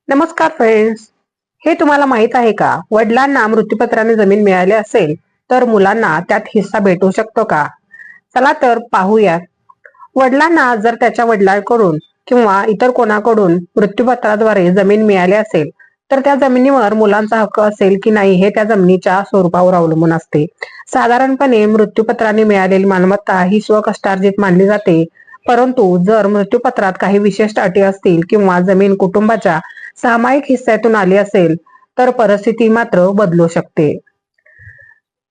नमस्कार फ्रेंड्स. हे तुम्हाला माहित आहे का, वडिलांना मृत्यूपत्राने जमीन मिळाली असेल तर मुलांना त्यात हिस्सा भेटू शकतो का? चला तर पाहूया. वडिलांना जर त्याच्या वडिलांकडून किंवा इतर कोणाकडून मृत्यूपत्राद्वारे जमीन मिळाली असेल तर त्या जमिनीवर मुलांचा हक्क असेल की नाही हे त्या जमिनीच्या स्वरूपावर अवलंबून असते. साधारणपणे मृत्यूपत्राने मिळालेली मालमत्ता ही स्वकष्टार्जित मानली जाते. परंतु जर मृत्यूपत्रात काही विशिष्ट अटी असतील किंवा जमीन कुटुंबाच्या सामायिक हिस्स्यातून आली असेल तर परिस्थिती मात्र बदलू शकते.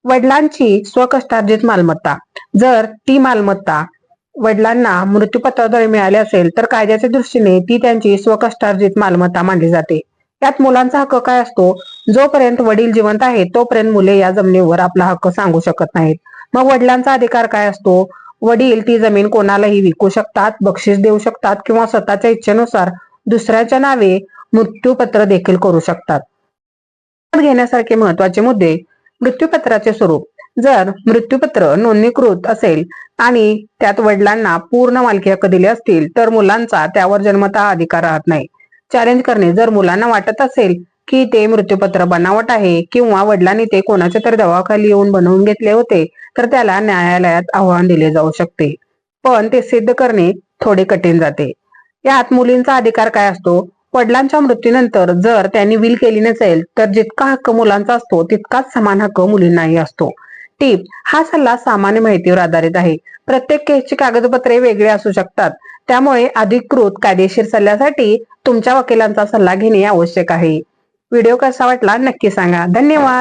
वडिलांची स्वकष्टार्जित मालमत्ता. जर ती मालमत्ता वडिलांना मृत्यूपत्राद्वारे मिळाली असेल तर कायद्याच्या दृष्टीने ती त्यांची स्वकष्टार्जित मालमत्ता मानली जाते. यात मुलांचा हक्क काय असतो? जोपर्यंत वडील जिवंत आहेत तोपर्यंत मुले या जमिनीवर आपला हक्क सांगू शकत नाहीत. मग वडिलांचा अधिकार काय असतो? वडील ती जमीन कोणालाही विकू शकतात, बक्षीस देऊ शकतात किंवा स्वतःच्या इच्छेनुसार दुसऱ्याच्या नावे मृत्यूपत्र देखील करू शकतात. घेण्यासारखे महत्वाचे मुद्दे. मृत्यूपत्राचे स्वरूप. जर मृत्यूपत्र नोंदणीकृत असेल आणि त्यात वडिलांना पूर्ण मालकी हक्क दिले असतील तर मुलांचा त्यावर जन्मतः अधिकार राहत नाही. चॅलेंज करणे. जर मुलांना वाटत असेल की ते मृत्यूपत्र बनावट आहे किंवा वडिलांनी ते कोणाच्या तरी दबावाखाली येऊन बनवून घेतले होते तर त्याला न्यायालयात आव्हान दिले जाऊ शकते, पण ते सिद्ध करणे थोडे कठीण जाते. यात मुलींचा अधिकार काय असतो? वडिलांच्या मृत्यूनंतर जर त्यांनी विल केली नसेल तर जितका हक्क मुलांचा असतो तितकाच समान हक्क मुलींनाही असतो. टीप: हा सल्ला सामान्य माहितीवर आधारित आहे. प्रत्येक केसची कागदपत्रे वेगळी असू शकतात, त्यामुळे अधिकृत कायदेशीर सल्ल्यासाठी तुमच्या वकिलांचा सल्ला घेणे आवश्यक आहे. व्हिडिओ कसा वाटला नक्की सांगा. धन्यवाद.